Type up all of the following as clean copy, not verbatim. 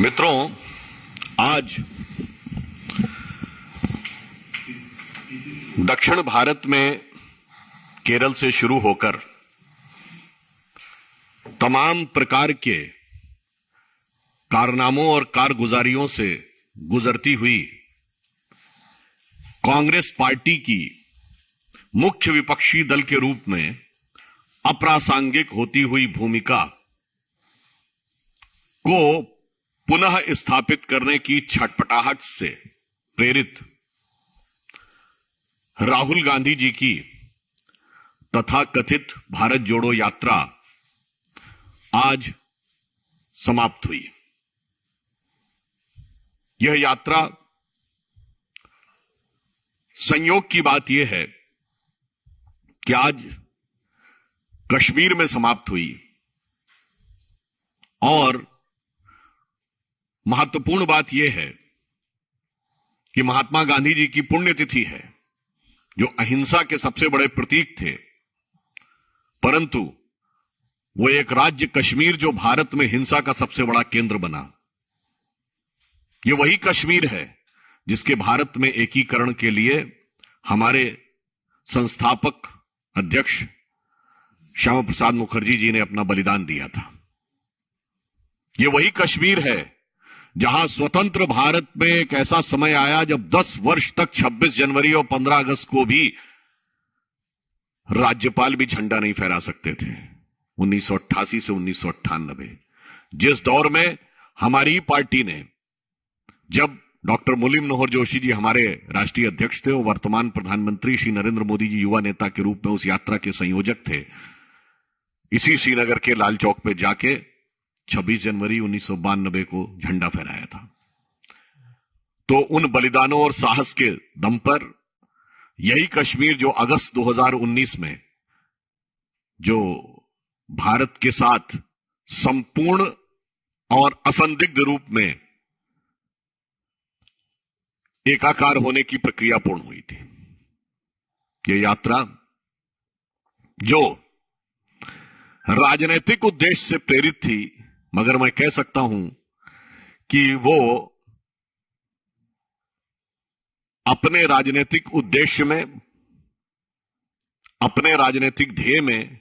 मित्रों, आज दक्षिण भारत में केरल से शुरू होकर तमाम प्रकार के कारनामों और कारगुजारियों से गुजरती हुई कांग्रेस पार्टी की मुख्य विपक्षी दल के रूप में अप्रासंगिक होती हुई भूमिका को पुनः स्थापित करने की छटपटाहट से प्रेरित राहुल गांधी जी की तथाकथित भारत जोड़ो यात्रा आज समाप्त हुई। यह यात्रा, संयोग की बात यह है कि आज कश्मीर में समाप्त हुई और महत्वपूर्ण बात यह है कि महात्मा गांधी जी की पुण्यतिथि है, जो अहिंसा के सबसे बड़े प्रतीक थे, परंतु वो एक राज्य कश्मीर जो भारत में हिंसा का सबसे बड़ा केंद्र बना। ये वही कश्मीर है जिसके भारत में एकीकरण के लिए हमारे संस्थापक अध्यक्ष श्यामा प्रसाद मुखर्जी जी ने अपना बलिदान दिया था। ये वही कश्मीर है जहां स्वतंत्र भारत में एक ऐसा समय आया जब 10 वर्ष तक 26 जनवरी और 15 अगस्त को भी राज्यपाल भी झंडा नहीं फहरा सकते थे। 1988 से 1998, जिस दौर में हमारी पार्टी ने, जब डॉक्टर मुरली मनोहर जोशी जी हमारे राष्ट्रीय अध्यक्ष थे और वर्तमान प्रधानमंत्री श्री नरेंद्र मोदी जी युवा नेता के रूप में उस यात्रा के संयोजक थे, इसी श्रीनगर के लाल चौक पे जाके 26 जनवरी 1992 को झंडा फहराया था। तो उन बलिदानों और साहस के दम पर यही कश्मीर जो अगस्त 2019 में जो भारत के साथ संपूर्ण और असंदिग्ध रूप में एकाकार होने की प्रक्रिया पूर्ण हुई थी। यह यात्रा जो राजनीतिक उद्देश्य से प्रेरित थी, मगर मैं कह सकता हूं कि वो अपने राजनीतिक उद्देश्य में, अपने राजनीतिक ध्येय में,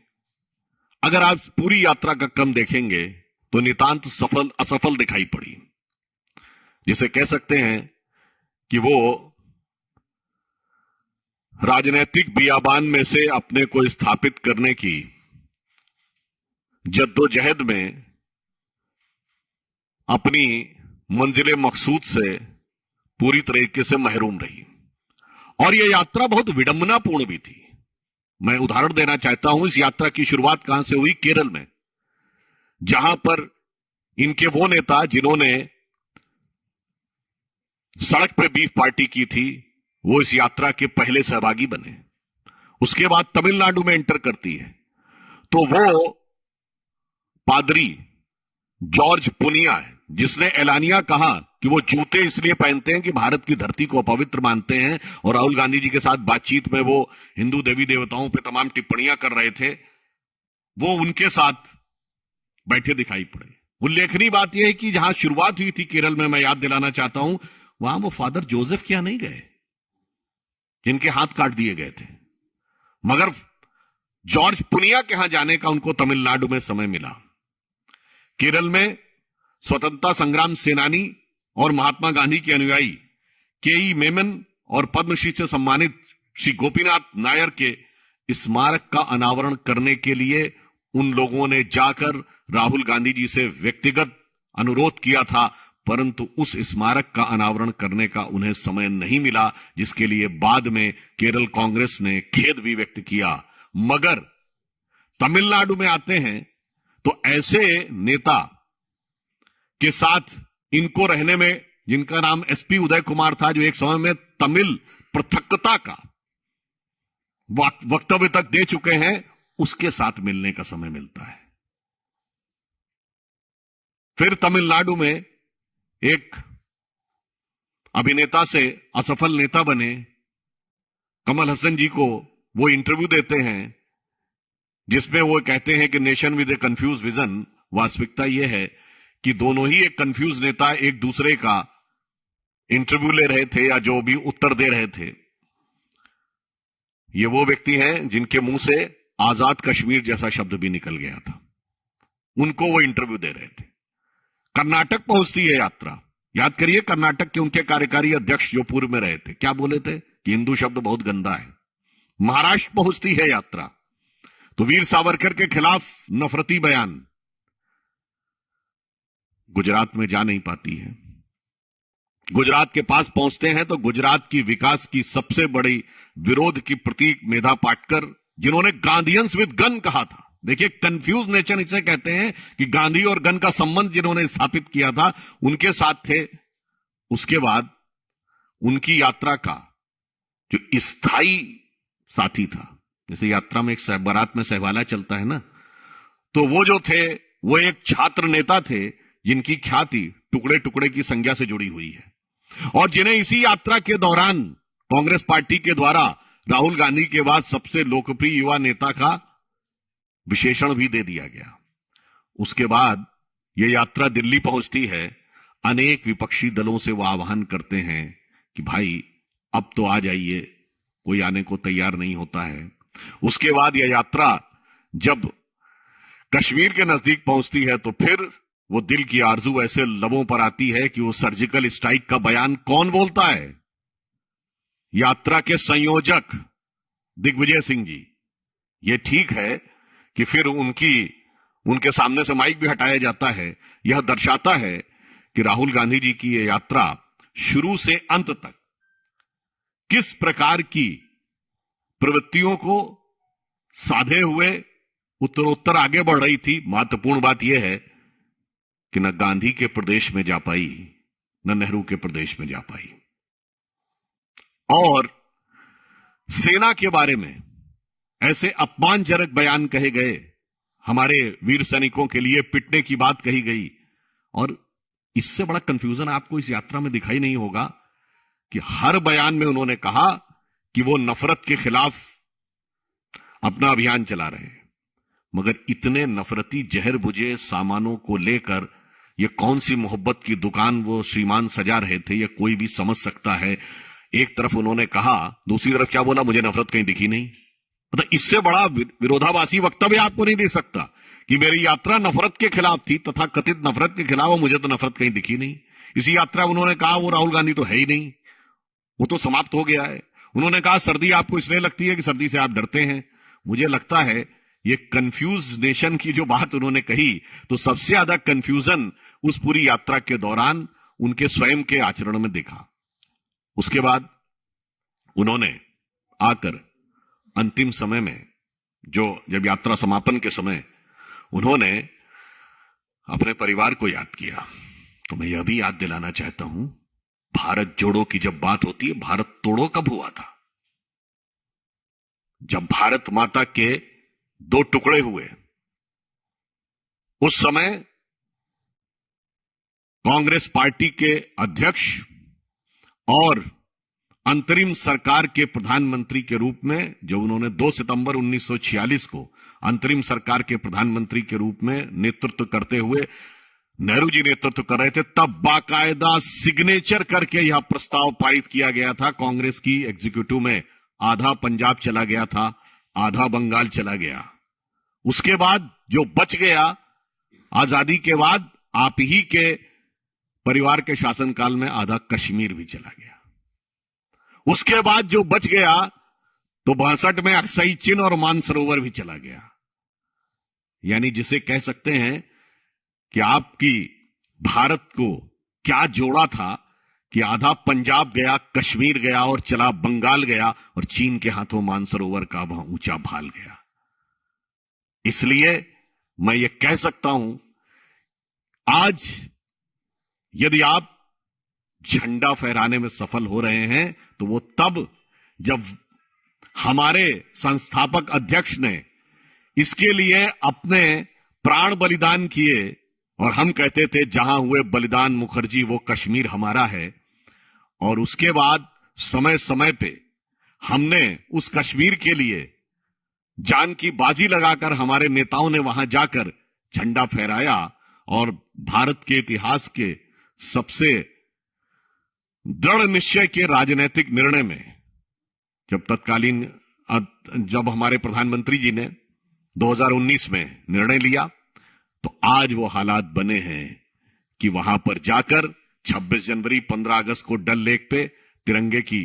अगर आप पूरी यात्रा का क्रम देखेंगे तो नितांत असफल दिखाई पड़ी। जिसे कह सकते हैं कि वो राजनीतिक बियाबान में से अपने को स्थापित करने की जद्दोजहद में अपनी मंजिले मकसूद से पूरी तरीके से महरूम रही। और यह यात्रा बहुत विडंबनापूर्ण भी थी। मैं उदाहरण देना चाहता हूं, इस यात्रा की शुरुआत कहां से हुई? केरल में, जहां पर इनके वो नेता जिन्होंने सड़क पे बीफ पार्टी की थी, वो इस यात्रा के पहले सहभागी बने। उसके बाद तमिलनाडु में एंटर करती है तो वो पादरी जॉर्ज पुनिया है, जिसने एलानिया कहा कि वो जूते इसलिए पहनते हैं कि भारत की धरती को अपवित्र मानते हैं, और राहुल गांधी जी के साथ बातचीत में वो हिंदू देवी देवताओं पे तमाम टिप्पणियां कर रहे थे, वो उनके साथ बैठे दिखाई पड़े। उल्लेखनीय बात यह है कि जहां शुरुआत हुई थी केरल में, मैं याद दिलाना चाहता हूं, वहां वो फादर जोसेफ क्या नहीं गए जिनके हाथ काट दिए गए थे, मगर जॉर्ज पुनिया के यहां जाने का उनको तमिलनाडु में समय मिला। केरल में स्वतंत्रता संग्राम सेनानी और महात्मा गांधी के अनुयायी के.ई. मेनन और पद्मश्री से सम्मानित श्री गोपीनाथ नायर के स्मारक का अनावरण करने के लिए उन लोगों ने जाकर राहुल गांधी जी से व्यक्तिगत अनुरोध किया था, परंतु उस स्मारक का अनावरण करने का उन्हें समय नहीं मिला, जिसके लिए बाद में केरल कांग्रेस ने खेद भी व्यक्त किया। मगर तमिलनाडु में आते हैं तो ऐसे नेता के साथ इनको रहने में, जिनका नाम एसपी उदय कुमार था, जो एक समय में तमिल पृथकता का वक्तव्य तक दे चुके हैं, उसके साथ मिलने का समय मिलता है। फिर तमिलनाडु में एक अभिनेता से असफल नेता बने कमल हसन जी को वो इंटरव्यू देते हैं जिसमें वो कहते हैं कि nation with A confuse vision. वास्तविकता यह है कि दोनों ही एक कंफ्यूज नेता एक दूसरे का इंटरव्यू ले रहे थे या जो भी उत्तर दे रहे थे। ये वो व्यक्ति हैं जिनके मुंह से आजाद कश्मीर जैसा शब्द भी निकल गया था, उनको वो इंटरव्यू दे रहे थे। कर्नाटक पहुंचती है यात्रा। याद करिए, कर्नाटक के उनके कार्यकारी अध्यक्ष जो पूर्व में रहे थे, क्या बोले थे कि हिंदू शब्द बहुत गंदा है। महाराष्ट्र पहुंचती है यात्रा, तो वीर सावरकर के खिलाफ नफरती बयान। गुजरात में जा नहीं पाती है। गुजरात के पास पहुंचते हैं तो गुजरात की विकास की सबसे बड़ी विरोध की प्रतीक मेधा पाटकर, जिन्होंने गांधीयंस विद गन कहा था। देखिए, कंफ्यूज नेचर इसे कहते हैं कि गांधी और गन का संबंध जिन्होंने स्थापित किया था उनके साथ थे। उसके बाद उनकी यात्रा का जो स्थायी साथी था, जैसे यात्रा में एक बारात में सहवाला चलता है ना, तो वो जो थे वो एक छात्र नेता थे जिनकी ख्याति टुकड़े टुकड़े की संज्ञा से जुड़ी हुई है, और जिन्हें इसी यात्रा के दौरान कांग्रेस पार्टी के द्वारा राहुल गांधी के बाद सबसे लोकप्रिय युवा नेता का विशेषण भी दे दिया गया। उसके बाद यह यात्रा दिल्ली पहुंचती है। अनेक विपक्षी दलों से वो आह्वान करते हैं कि भाई अब तो आ जाइए, कोई आने को तैयार नहीं होता है। उसके बाद यह यात्रा जब कश्मीर के नजदीक पहुंचती है तो फिर वो दिल की आरजू ऐसे लबों पर आती है कि वो सर्जिकल स्ट्राइक का बयान कौन बोलता है? यात्रा के संयोजक दिग्विजय सिंह जी। ये ठीक है कि फिर उनके सामने से माइक भी हटाया जाता है। यह दर्शाता है कि राहुल गांधी जी की यह यात्रा शुरू से अंत तक किस प्रकार की प्रवृत्तियों को साधे हुए उत्तरोत्तर आगे बढ़ रही थी। महत्वपूर्ण बात यह है कि न गांधी के प्रदेश में जा पाई, न नेहरू के प्रदेश में जा पाई। और सेना के बारे में ऐसे अपमानजनक बयान कहे गए, हमारे वीर सैनिकों के लिए पिटने की बात कही गई। और इससे बड़ा कंफ्यूजन आपको इस यात्रा में दिखाई नहीं होगा कि हर बयान में उन्होंने कहा कि वो नफरत के खिलाफ अपना अभियान चला रहे हैं, मगर इतने नफरती जहर बुझे सामानों को लेकर ये कौन सी मोहब्बत की दुकान वो श्रीमान सजा रहे थे, ये कोई भी समझ सकता है। एक तरफ उन्होंने कहा, दूसरी तरफ क्या बोला, मुझे नफरत कहीं दिखी नहीं। मतलब इससे बड़ा विरोधाभासी वक्तव्य आपको नहीं दे सकता कि मेरी यात्रा नफरत के खिलाफ थी, तथा कथित नफरत के खिलाफ, और मुझे तो नफरत कहीं दिखी नहीं। इसी यात्रा में उन्होंने कहा वो राहुल गांधी तो है ही नहीं, वो तो समाप्त हो गया है। उन्होंने कहा सर्दी आपको इसलिए लगती है कि सर्दी से आप डरते हैं। मुझे लगता है ये कंफ्यूज नेशन की जो बात उन्होंने कही, तो सबसे ज्यादा कंफ्यूजन उस पूरी यात्रा के दौरान उनके स्वयं के आचरण में देखा। उसके बाद उन्होंने आकर अंतिम समय में, जब यात्रा समापन के समय उन्होंने अपने परिवार को याद किया, तो मैं यह भी याद दिलाना चाहता हूं, भारत जोड़ो की जब बात होती है, भारत तोड़ो कब हुआ था? जब भारत माता के दो टुकड़े हुए, उस समय कांग्रेस पार्टी के अध्यक्ष और अंतरिम सरकार के प्रधानमंत्री के रूप में, जब उन्होंने 2 सितंबर 1946 को अंतरिम सरकार के प्रधानमंत्री के रूप में नेतृत्व करते हुए नेहरू जी नेतृत्व कर रहे थे, तब बाकायदा सिग्नेचर करके यह प्रस्ताव पारित किया गया था कांग्रेस की एग्जीक्यूटिव में। आधा पंजाब चला गया था, आधा बंगाल चला गया। उसके बाद जो बच गया, आजादी के बाद आप ही के परिवार के शासनकाल में आधा कश्मीर भी चला गया। उसके बाद जो बच गया तो 62 में अक्साई चिन और मानसरोवर भी चला गया। यानी जिसे कह सकते हैं कि आपकी भारत को क्या जोड़ा था कि आधा पंजाब गया, कश्मीर गया और चला बंगाल गया, और चीन के हाथों मानसरोवर का वहां ऊंचा भाल गया। इसलिए मैं ये कह सकता हूं, आज यदि आप झंडा फहराने में सफल हो रहे हैं तो वो तब जब हमारे संस्थापक अध्यक्ष ने इसके लिए अपने प्राण बलिदान किए, और हम कहते थे जहां हुए बलिदान मुखर्जी वो कश्मीर हमारा है। और उसके बाद समय समय पे हमने उस कश्मीर के लिए जान की बाजी लगाकर हमारे नेताओं ने वहां जाकर झंडा फहराया, और भारत के इतिहास के सबसे दृढ़ निश्चय के राजनीतिक निर्णय में जब हमारे प्रधानमंत्री जी ने 2019 में निर्णय लिया, तो आज वो हालात बने हैं कि वहां पर जाकर 26 जनवरी 15 अगस्त को डल लेक पे तिरंगे की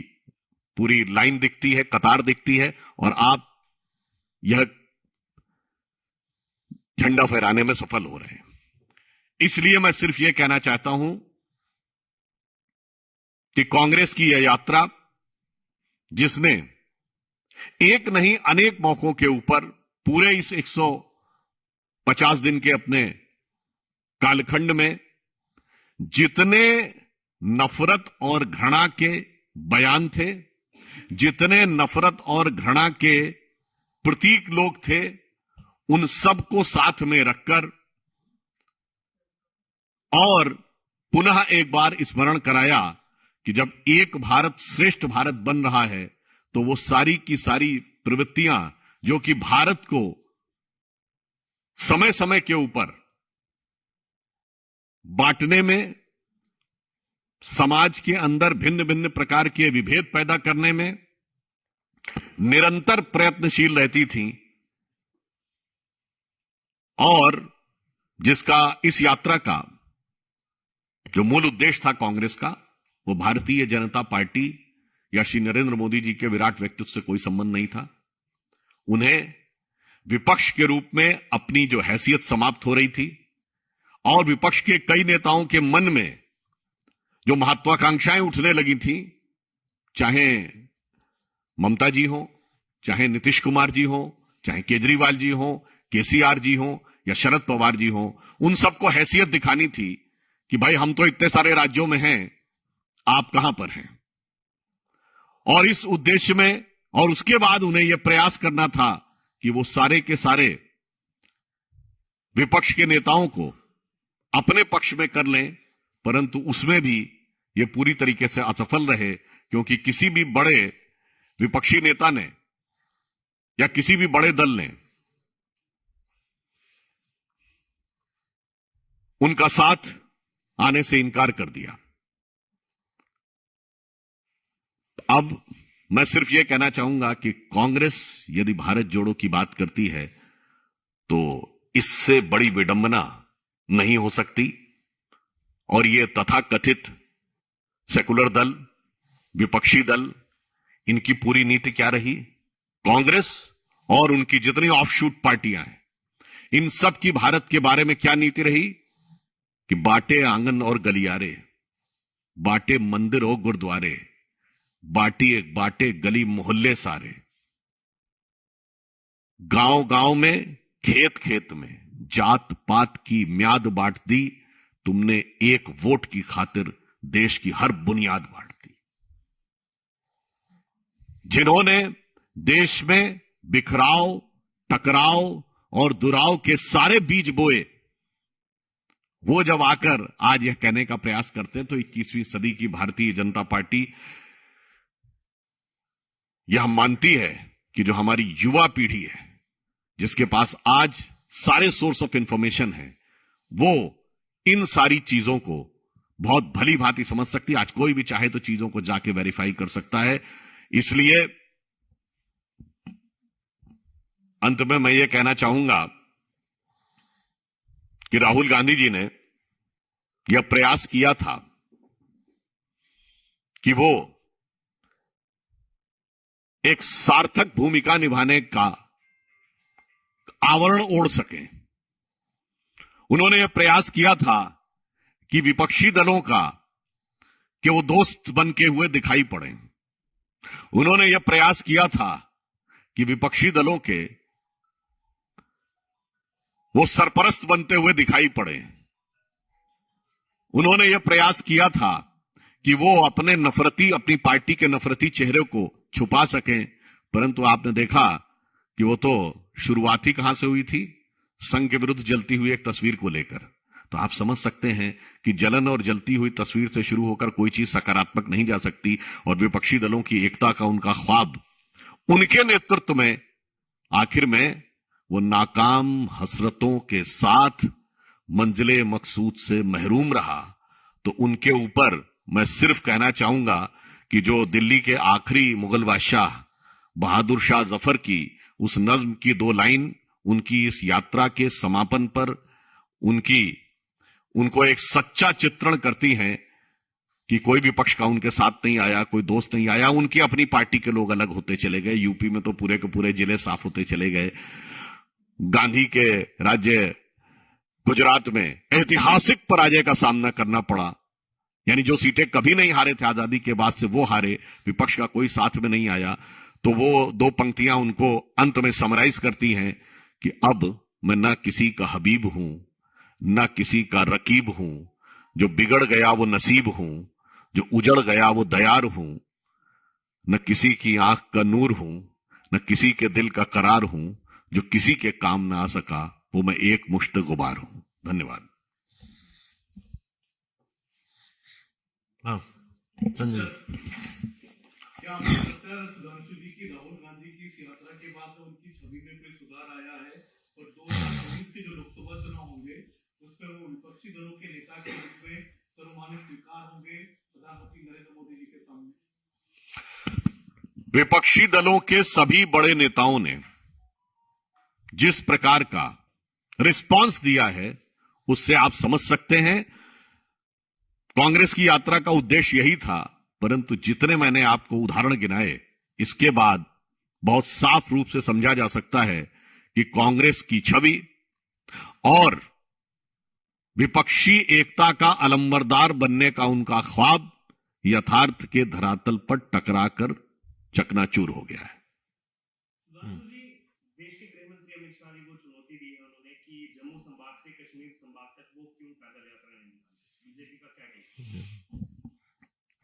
पूरी लाइन दिखती है, कतार दिखती है, और आप यह झंडा फहराने में सफल हो रहे हैं। इसलिए मैं सिर्फ यह कहना चाहता हूं कि कांग्रेस की यह यात्रा, जिसने एक नहीं अनेक मौकों के ऊपर पूरे इस 150 दिन के अपने कालखंड में जितने नफरत और घृणा के बयान थे, जितने नफरत और घृणा के प्रतीक लोग थे, उन सबको साथ में रखकर और पुनः एक बार स्मरण कराया कि जब एक भारत श्रेष्ठ भारत बन रहा है, तो वो सारी की सारी प्रवृत्तियां जो कि भारत को समय समय के ऊपर बांटने में, समाज के अंदर भिन्न भिन्न प्रकार के विभेद पैदा करने में निरंतर प्रयत्नशील रहती थी, और जिसका इस यात्रा का जो मूल उद्देश्य था कांग्रेस का, वो भारतीय जनता पार्टी या श्री नरेंद्र मोदी जी के विराट व्यक्तित्व से कोई संबंध नहीं था। उन्हें विपक्ष के रूप में अपनी जो हैसियत समाप्त हो रही थी, और विपक्ष के कई नेताओं के मन में जो महत्वाकांक्षाएं उठने लगी थी, चाहे ममता जी हो, चाहे नीतीश कुमार जी हो, चाहे केजरीवाल जी हो, केसीआर जी हो या शरद पवार जी हो, उन सबको हैसियत दिखानी थी कि भाई हम तो इतने सारे राज्यों में हैं, आप कहां पर हैं। और इस उद्देश्य में, और उसके बाद उन्हें यह प्रयास करना था कि वो सारे के सारे विपक्ष के नेताओं को अपने पक्ष में कर लें, परंतु उसमें भी ये पूरी तरीके से असफल रहे, क्योंकि किसी भी बड़े विपक्षी नेता ने या किसी भी बड़े दल ने उनका साथ आने से इनकार कर दिया। अब मैं सिर्फ यह कहना चाहूंगा कि कांग्रेस यदि भारत जोड़ो की बात करती है, तो इससे बड़ी विडंबना नहीं हो सकती। और ये तथाकथित सेकुलर दल, विपक्षी दल, इनकी पूरी नीति क्या रही? कांग्रेस और उनकी जितनी ऑफशूट पार्टियां हैं, इन सब की भारत के बारे में क्या नीति रही कि बांटे आंगन और गलियारे, बांटे मंदिर और गुरुद्वारे, बांटे गली मोहल्ले सारे, गांव गांव में, खेत खेत में जात पात की म्याद बांट दी तुमने, एक वोट की खातिर देश की हर बुनियाद बांट दी। जिन्होंने देश में बिखराव, टकराव और दुराव के सारे बीज बोए, वो जब आकर आज यह कहने का प्रयास करते हैं, तो 21वीं सदी की भारतीय जनता पार्टी यह मानती है कि जो हमारी युवा पीढ़ी है, जिसके पास आज सारे सोर्स ऑफ इंफॉर्मेशन है, वो इन सारी चीजों को बहुत भली भांति समझ सकती है। आज कोई भी चाहे तो चीजों को जाके वेरीफाई कर सकता है। इसलिए अंत में मैं ये कहना चाहूंगा कि राहुल गांधी जी ने यह प्रयास किया था कि वो एक सार्थक भूमिका निभाने का आवरण ओढ़ सके। उन्होंने यह प्रयास किया था कि विपक्षी दलों का कि वो दोस्त बन के हुए दिखाई पड़े। उन्होंने यह प्रयास किया था कि विपक्षी दलों के वो सरपरस्त बनते हुए दिखाई पड़े। उन्होंने यह प्रयास किया था कि वो अपनी पार्टी के नफरती चेहरे को छुपा सकें, परंतु आपने देखा कि वो तो शुरुआत ही कहां से हुई थी? संघ के विरुद्ध जलती हुई एक तस्वीर को लेकर। तो आप समझ सकते हैं कि जलन और जलती हुई तस्वीर से शुरू होकर कोई चीज सकारात्मक नहीं जा सकती। और विपक्षी दलों की एकता का उनका ख्वाब, उनके नेतृत्व में आखिर में वो नाकाम हसरतों के साथ मंजिले मकसूद से महरूम रहा, तो उनके ऊपर मैं सिर्फ कहना चाहूंगा कि जो दिल्ली के आखिरी मुगल बादशाह बहादुर शाह जफर की उस नज्म की 2 लाइन उनकी इस यात्रा के समापन पर उनको एक सच्चा चित्रण करती हैं कि कोई विपक्ष का उनके साथ नहीं आया, कोई दोस्त नहीं आया, उनकी अपनी पार्टी के लोग अलग होते चले गए। यूपी में तो पूरे के पूरे जिले साफ होते चले गए। गांधी के राज्य गुजरात में ऐतिहासिक पराजय का सामना करना पड़ा, यानी जो सीटें कभी नहीं हारे थे आजादी के बाद से वो हारे, विपक्ष का कोई साथ में नहीं आया। तो वो 2 पंक्तियां उनको अंत में समराइज करती हैं कि अब मैं ना किसी का हबीब हूं, ना किसी का रकीब हूं, जो बिगड़ गया वो नसीब हूं, जो उजड़ गया वो दयार हूं, न किसी की आंख का नूर हूं, न किसी के दिल का करार हूं, जो किसी के काम ना आ सका वो मैं एक मुश्त गुबार हूं। धन्यवाद। हाँ, संजय। क्या आपको लगता है सुधांशु जी की राहुल गांधी की इस यात्रा के बाद उनकी छवि में कोई सुधार आया है और 2019 के जो लोकसभा चुनाव होंगे उस पर वो विपक्षी दलों के नेता के रूप में सर्वमान्य स्वीकार होंगे प्रधानमंत्री नरेंद्र मोदी जी के सामने? विपक्षी दलों के सभी बड़े नेताओं ने जिस प्रकार का रिस्पांस दिया है उससे आप समझ सकते हैं कांग्रेस की यात्रा का उद्देश्य यही था। परंतु जितने मैंने आपको उदाहरण गिनाए, इसके बाद बहुत साफ रूप से समझा जा सकता है कि कांग्रेस की छवि और विपक्षी एकता का अलंबरदार बनने का उनका ख्वाब यथार्थ के धरातल पर टकराकर चकनाचूर हो गया है। सुधांशु जी, देश के गृह मंत्री अमित शाह जी को चुनौती दी है उन्होंने कि जम्मू संभाग से कश्मीर संभाग तक वो क्यों पैदल यात्रा नहीं निकाली, बीजेपी का क्या कहना?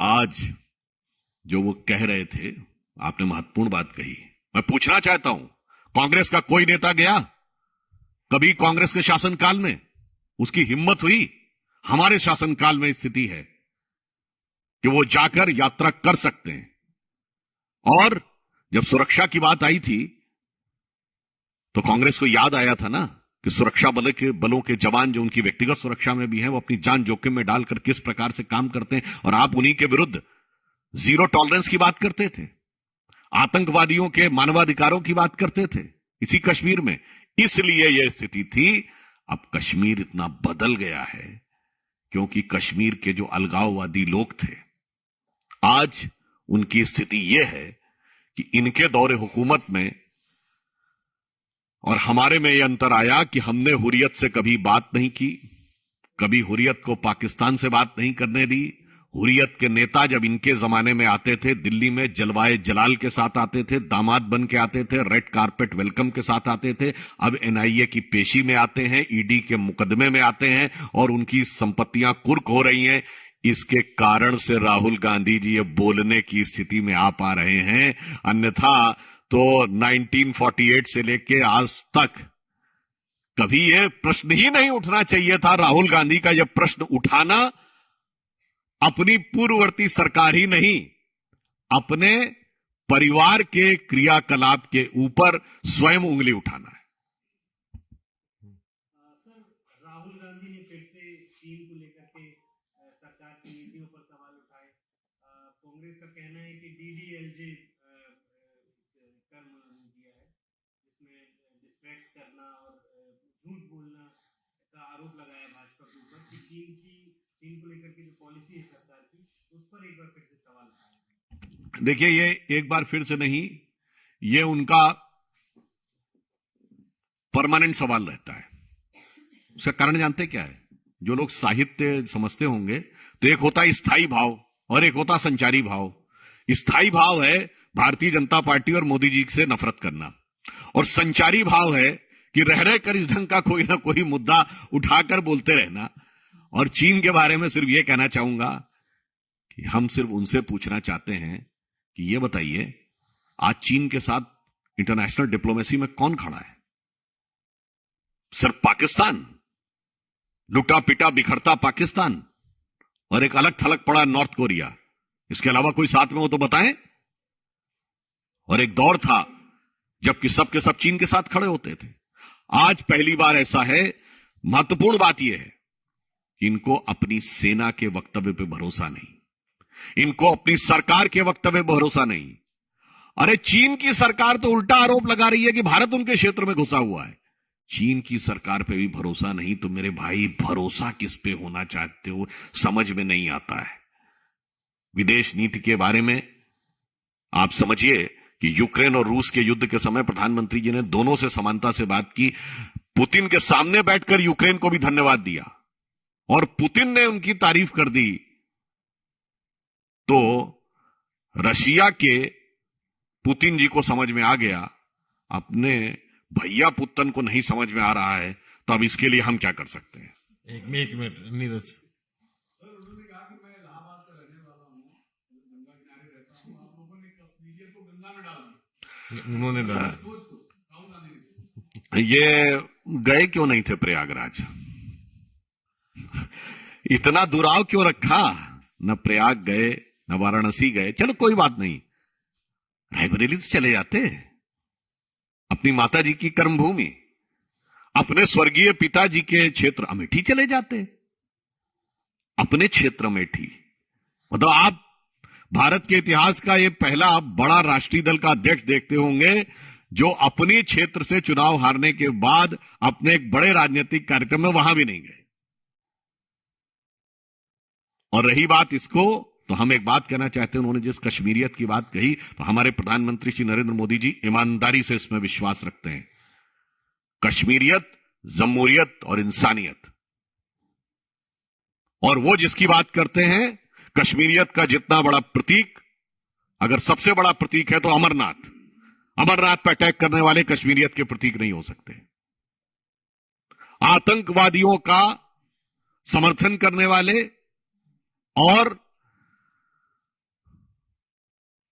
आज जो वो कह रहे थे, आपने महत्वपूर्ण बात कही। मैं पूछना चाहता हूं, कांग्रेस का कोई नेता गया कभी कांग्रेस के शासनकाल में? उसकी हिम्मत हुई? हमारे शासनकाल में स्थिति है कि वो जाकर यात्रा कर सकते हैं। और जब सुरक्षा की बात आई थी तो कांग्रेस को याद आया था ना कि सुरक्षा बलों के जवान जो उनकी व्यक्तिगत सुरक्षा में भी हैं, वो अपनी जान जोखिम में डालकर किस प्रकार से काम करते हैं, और आप उन्हीं के विरुद्ध जीरो टॉलरेंस की बात करते थे, आतंकवादियों के मानवाधिकारों की बात करते थे इसी कश्मीर में। इसलिए यह स्थिति थी। अब कश्मीर इतना बदल गया है क्योंकि कश्मीर के जो अलगाववादी लोग थे, आज उनकी स्थिति यह है कि इनके दौरे हुकूमत में और हमारे में यह अंतर आया कि हमने हुर्रियत से कभी बात नहीं की, कभी हुर्रियत को पाकिस्तान से बात नहीं करने दी। हुर्रियत के नेता जब इनके जमाने में आते थे, दिल्ली में जलवाए जलाल के साथ आते थे, दामाद बन के आते थे, रेड कारपेट वेलकम के साथ आते थे। अब एनआईए की पेशी में आते हैं, ईडी के मुकदमे में आते हैं और उनकी संपत्तियां कुर्क हो रही हैं। इसके कारण से राहुल गांधी जी ये बोलने की स्थिति में आ पा रहे हैं, अन्यथा तो 1948 से लेके आज तक कभी यह प्रश्न ही नहीं उठना चाहिए था। राहुल गांधी का यह प्रश्न उठाना अपनी पूर्ववर्ती सरकार ही नहीं, अपने परिवार के क्रियाकलाप के ऊपर स्वयं उंगली उठाना है। सर, राहुल गांधी ने फिर से चीन को लेकर के सरकार की नीतियों पर सवाल उठाए। कांग्रेस का कहना है कि डीडीएलजे कर्म दिया है जिसमें डिस्ट्रैक्ट करना और झूठ बोलना का आरोप लगाया भाजपा के ऊपर कि चीन को लेकर के जो पॉलिसी है सरकार की उस पर एक बार फिर से सवाल उठाया। देखिए, ये एक बार फिर से नहीं, ये उनका परमानेंट सवाल रहता है। उसका कारण जानते क्या है? जो लोग साहित्य समझते होंगे तो एक होता है स्थायी भाव और एक होता संचारी भाव। स्थायी भाव है भारतीय जनता पार्टी और मोदी जी से नफरत करना, और संचारी भाव है कि रह रह कर इस ढंग का कोई ना कोई मुद्दा उठाकर बोलते रहना। और चीन के बारे में सिर्फ यह कहना चाहूंगा कि हम सिर्फ उनसे पूछना चाहते हैं कि यह बताइए, आज चीन के साथ इंटरनेशनल डिप्लोमेसी में कौन खड़ा है? सिर्फ पाकिस्तान, लुटा पिटा बिखरता पाकिस्तान और एक अलग थलग पड़ा नॉर्थ कोरिया। इसके अलावा कोई साथ में हो तो बताएं। और एक दौर था जबकि सब के सब चीन के साथ खड़े होते थे। आज पहली बार ऐसा है महत्वपूर्ण बात यह है कि इनको अपनी सेना के वक्तव्य पे भरोसा नहीं, इनको अपनी सरकार के वक्तव्य पे भरोसा नहीं। अरे चीन की सरकार तो उल्टा आरोप लगा रही है कि भारत उनके क्षेत्र में घुसा हुआ है। चीन की सरकार पे भी भरोसा नहीं तो मेरे भाई भरोसा किस पे होना चाहते हो समझ में नहीं आता है। विदेश नीति के बारे में आप समझिए कि यूक्रेन और रूस के युद्ध के समय प्रधानमंत्री जी ने दोनों से समानता से बात की। पुतिन के सामने बैठकर यूक्रेन को भी धन्यवाद दिया और पुतिन ने उनकी तारीफ कर दी। तो रशिया के पुतिन जी को समझ में आ गया, अपने भैया पुतन को नहीं समझ में आ रहा है, तो अब इसके लिए हम क्या कर सकते हैं। एक मिनट नीरज। सर उन्होंने कहा कि मैं इलाहाबाद का रहने वाला हूँ, गंगा किनारे रहता हूँ, आप लोगों ने कश्मीरियत को गंगा में डाल दिया। उन्होंने डाला। सोच को राहुल गांधी ने ये गए क्यों नहीं थे प्रयागराज? इतना दुराव क्यों रखा? न प्रयाग गए न वाराणसी गए, चलो कोई बात नहीं, रायबरेली तो चले जाते, अपनी माता जी की कर्मभूमि, अपने स्वर्गीय पिताजी के क्षेत्र अमेठी चले जाते, अपने क्षेत्र अमेठी। मतलब आप भारत के इतिहास का यह पहला बड़ा राष्ट्रीय दल का अध्यक्ष देखते होंगे जो अपने क्षेत्र से चुनाव हारने के बाद अपने एक बड़े राजनीतिक कार्यक्रम में वहां भी नहीं गए। और रही बात इसको, तो हम एक बात कहना चाहते हैं, उन्होंने जिस कश्मीरियत की बात कही, तो हमारे प्रधानमंत्री श्री नरेंद्र मोदी जी ईमानदारी से इसमें विश्वास रखते हैं। कश्मीरियत, जमहूरियत और इंसानियत, और वो जिसकी बात करते हैं, कश्मीरियत का जितना बड़ा प्रतीक, अगर सबसे बड़ा प्रतीक है तो अमरनाथ, अमरनाथ पर अटैक करने वाले कश्मीरियत के प्रतीक नहीं हो सकते। आतंकवादियों का समर्थन करने वाले और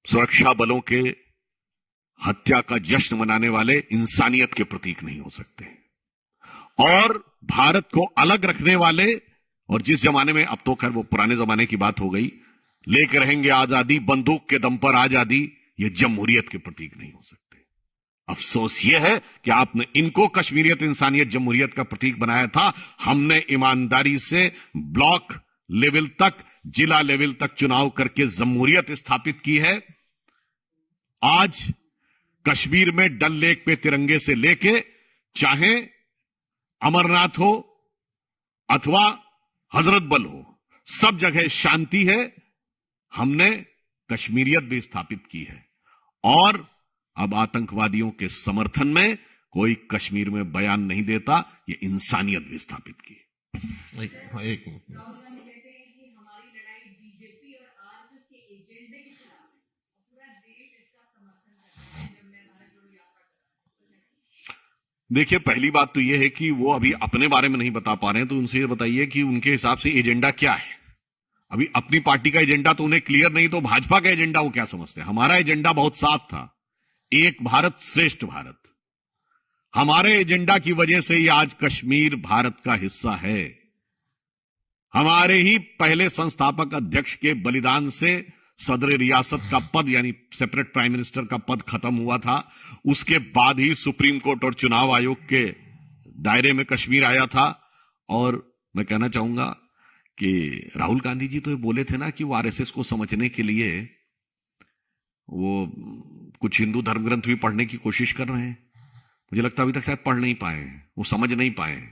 सुरक्षा बलों के हत्या का जश्न मनाने वाले इंसानियत के प्रतीक नहीं हो सकते। और भारत को अलग रखने वाले, और जिस जमाने में, अब तो खैर वो पुराने जमाने की बात हो गई, लेकर रहेंगे आजादी, बंदूक के दम पर आजादी, ये जमहूरियत के प्रतीक नहीं हो सकते। अफसोस यह है कि आपने इनको कश्मीरियत, इंसानियत, जमहूरियत का प्रतीक बनाया था। हमने ईमानदारी से ब्लॉक लेवल तक, जिला लेवल तक चुनाव करके जमहूरियत स्थापित की है। आज कश्मीर में डल लेक पे तिरंगे से लेके चाहे अमरनाथ हो अथवा हजरत बल हो, सब जगह शांति है। हमने कश्मीरियत भी स्थापित की है और अब आतंकवादियों के समर्थन में कोई कश्मीर में बयान नहीं देता, ये इंसानियत भी स्थापित की। एक मिनट। राहुल गांधी कहते हैं कि हमारी लड़ाई बीजेपी और आरएसएस के एजेंडे के खिलाफ है, पूरा देश इसका समर्थन करता है। जब मैं भारत जोड़ो यात्रा कर रहा हूं, देखिए, पहली बात तो यह है कि वो अभी अपने बारे में नहीं बता पा रहे हैं, तो उनसे ये बताइए कि उनके हिसाब से एजेंडा क्या है। अभी अपनी पार्टी का एजेंडा तो उन्हें क्लियर नहीं, तो भाजपा का एजेंडा वो क्या समझते हैं। हमारा एजेंडा बहुत साफ था, एक भारत श्रेष्ठ भारत। हमारे एजेंडा की वजह से ही आज कश्मीर भारत का हिस्सा है। हमारे ही पहले संस्थापक अध्यक्ष के बलिदान से सदर रियासत का पद, यानी सेपरेट प्राइम मिनिस्टर का पद खत्म हुआ था। उसके बाद ही सुप्रीम कोर्ट और चुनाव आयोग के दायरे में कश्मीर आया था। और मैं कहना चाहूंगा कि राहुल गांधी जी तो ये बोले थे ना कि वो आरएसएस को समझने के लिए वो कुछ हिंदू धर्म ग्रंथ भी पढ़ने की कोशिश कर रहे हैं। मुझे लगता है अभी तक शायद पढ़ नहीं पाए, वो समझ नहीं पाए।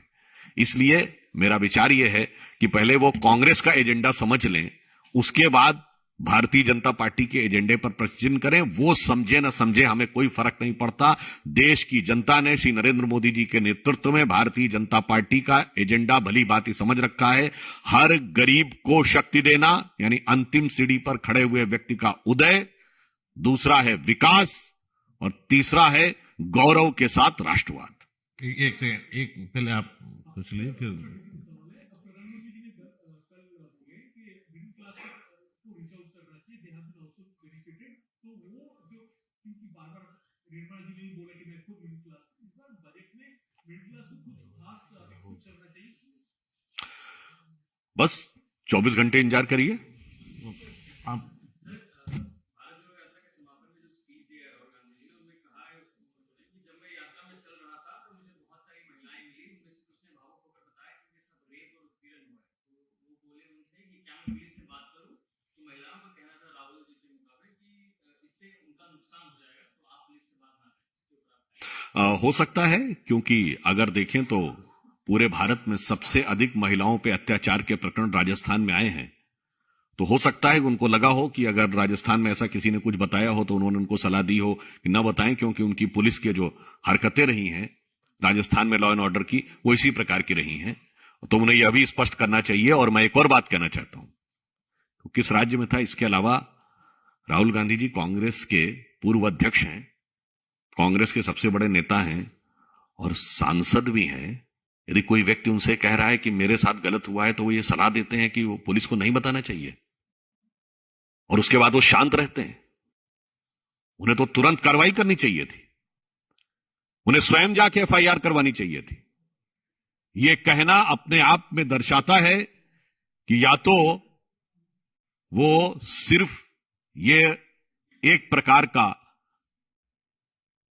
इसलिए मेरा विचार यह है कि पहले वो कांग्रेस का एजेंडा समझ लें, उसके बाद भारतीय जनता पार्टी के एजेंडे पर प्रश्न करें। वो समझे ना समझे, हमें कोई फर्क नहीं पड़ता। देश की जनता ने श्री नरेंद्र मोदी जी के नेतृत्व में भारतीय जनता पार्टी का एजेंडा भली भांति समझ रखा है। हर गरीब को शक्ति देना, यानी अंतिम सीढ़ी पर खड़े हुए व्यक्ति का उदय, दूसरा है विकास, और तीसरा है गौरव के साथ राष्ट्रवाद। एक पहले आप पूछ लीजिए फिर। प्रधानमंत्री जी ने कल बोले कि मिडिल क्लास को रीच आउट करना चाहिए, they have been also benefited. तो वो जो, क्योंकि बार बार निर्मला जी ने भी बोला कि मैं खुद मिडिल क्लास, इस बार बजट में मिडिल क्लास को कुछ खास एक्सपेक्ट करना चाहिए। बस 24 घंटे इंतजार करिए। आप भारत जोड़ो यात्रा के समापन में जो स्पीच दिया राहुल गांधी जी ने, उनमें कहा है कि जब मैं यात्रा में चल रहा था तो मुझे बहुत सारी महिलाएं मिली, उनमें से कुछ ने भावुक होकर क्या मैं पुलिस से बात करूं, तो महिलाओं का कहना था राहुल जी के मुताबिक कि इससे उनका नुकसान हो जाएगा, तो आप पुलिस से बात ना करें। इसके ऊपर आप हो सकता है, क्योंकि अगर देखें तो पूरे भारत में सबसे अधिक महिलाओं पे अत्याचार के प्रकरण राजस्थान में आए हैं। तो हो सकता है कि उनको लगा हो कि अगर राजस्थान में ऐसा किसी ने कुछ बताया हो तो उन्होंने उनको सलाह दी हो कि न बताएं, क्योंकि उनकी पुलिस के जो हरकतें रही हैं राजस्थान में लॉ एंड ऑर्डर की, वो इसी प्रकार की रही हैं। तो उन्हें यह भी स्पष्ट करना चाहिए। और मैं एक और बात कहना चाहता हूं, तो किस राज्य में था, इसके अलावा राहुल गांधी जी कांग्रेस के पूर्व अध्यक्ष हैं, कांग्रेस के सबसे बड़े नेता हैं और सांसद भी हैं। यदि कोई व्यक्ति उनसे कह रहा है कि मेरे साथ गलत हुआ है, तो वो ये सलाह देते हैं कि वो पुलिस को नहीं बताना चाहिए, और उसके बाद वो शांत रहते हैं। उन्हें तो तुरंत कार्रवाई करनी चाहिए थी, उन्हें स्वयं जाके एफआईआर करवानी चाहिए थी। यह कहना अपने आप में दर्शाता है कि या तो वो सिर्फ ये एक प्रकार का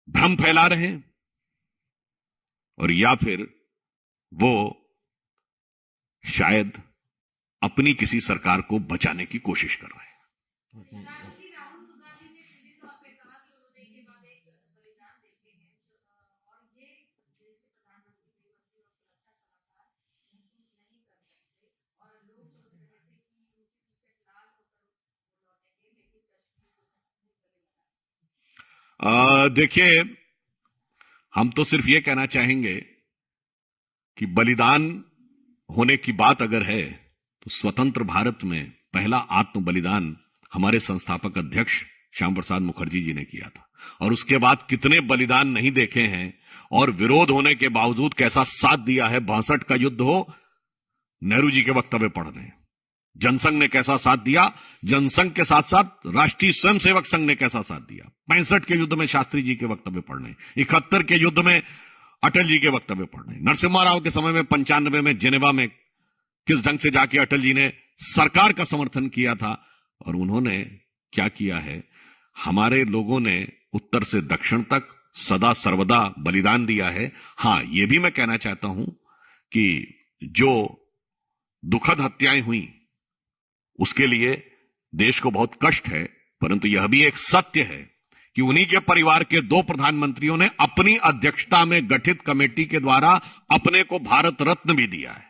भ्रम फैला रहे हैं, और या फिर वो शायद अपनी किसी सरकार को बचाने की कोशिश कर रहे हैं। राष्ट्रपति राहुल गांधी ने सीधे तौर पे कहा कि उन्होंने एक के बाद एक बलिदान देखे हैं, और ये देश के प्रधानमंत्री देशभक्ति और सुरक्षा सलाहकार महसूस नहीं कर सकते, और लोग सोच रहे थे कि उनके पीछे लाल होकर वो लौटेंगे, लेकिन कश्मीर को अपने गले लगा। देखिए, हम तो सिर्फ ये कहना चाहेंगे कि बलिदान होने की बात अगर है तो स्वतंत्र भारत में पहला आत्म बलिदान हमारे संस्थापक अध्यक्ष श्याम प्रसाद मुखर्जी जी ने किया था, और उसके बाद कितने बलिदान नहीं देखे हैं, और विरोध होने के बावजूद कैसा साथ दिया है। 62 का युद्ध हो, नेहरू जी के वक्तव्य पढ़ रहे हैं, जनसंघ ने कैसा साथ दिया, जनसंघ के साथ साथ राष्ट्रीय स्वयंसेवक संघ ने कैसा साथ दिया। 65 के युद्ध में शास्त्री जी के वक्तव्य पढ़ने, 71 के युद्ध में अटल जी के वक्तव्य पढ़ने, नरसिम्हा राव के समय में 95 में जेनेवा में किस ढंग से जाके अटल जी ने सरकार का समर्थन किया था, और उन्होंने क्या किया है। हमारे लोगों ने उत्तर से दक्षिण तक सदा सर्वदा बलिदान दिया है। हां, यह भी मैं कहना चाहता हूं कि जो दुखद हत्याएं हुई उसके लिए देश को बहुत कष्ट है, परंतु यह भी एक सत्य है कि उन्हीं के परिवार के 2 प्रधानमंत्रियों ने अपनी अध्यक्षता में गठित कमेटी के द्वारा अपने को भारत रत्न भी दिया है।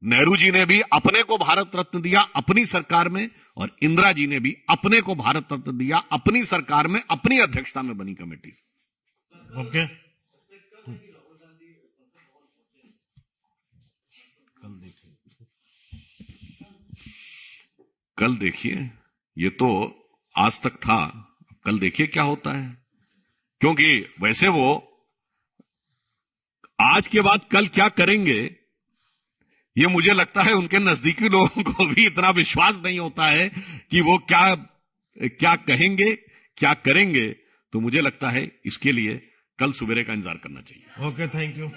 नेहरू जी ने भी अपने को भारत रत्न दिया अपनी सरकार में, और इंदिरा जी ने भी अपने को भारत रत्न दिया अपनी सरकार में, अपनी अध्यक्षता में बनी कमेटी से। ओके, कल देखिए, ये तो आज तक था, कल देखिए क्या होता है, क्योंकि वैसे वो आज के बाद कल क्या करेंगे, ये मुझे लगता है उनके नजदीकी लोगों को भी इतना विश्वास नहीं होता है कि वो क्या कहेंगे, क्या करेंगे। तो मुझे लगता है इसके लिए कल सवेरे का इंतजार करना चाहिए। ओके, थैंक यू,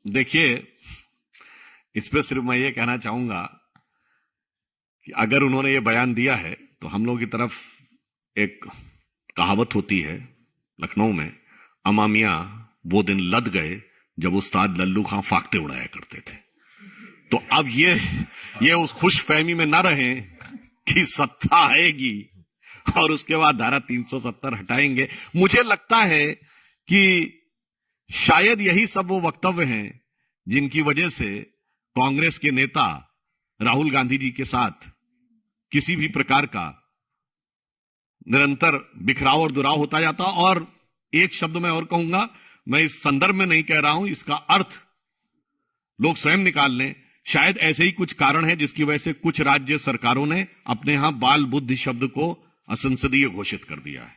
देखिए, इस पे सिर्फ मैं ये कहना चाहूंगा कि अगर उन्होंने ये बयान दिया है तो हम लोगों की तरफ एक कहावत होती है लखनऊ में, अमामिया वो दिन लद गए जब उस्ताद लल्लू खां फाख्ते उड़ाया करते थे। तो अब ये उस खुशफहमी में ना रहें कि सत्ता आएगी और उसके बाद धारा 370 हटाएंगे। मुझे लगता है कि शायद यही सब वो वक्तव्य हैं जिनकी वजह से कांग्रेस के नेता राहुल गांधी जी के साथ किसी भी प्रकार का निरंतर बिखराव और दुराव होता जाता। और एक शब्द मैं और कहूंगा, मैं इस संदर्भ में नहीं कह रहा हूं, इसका अर्थ लोग स्वयं निकाल लें। शायद ऐसे ही कुछ कारण है जिसकी वजह से कुछ राज्य सरकारों ने अपने यहां बाल बुद्धि शब्द को असंसदीय घोषित कर दिया है।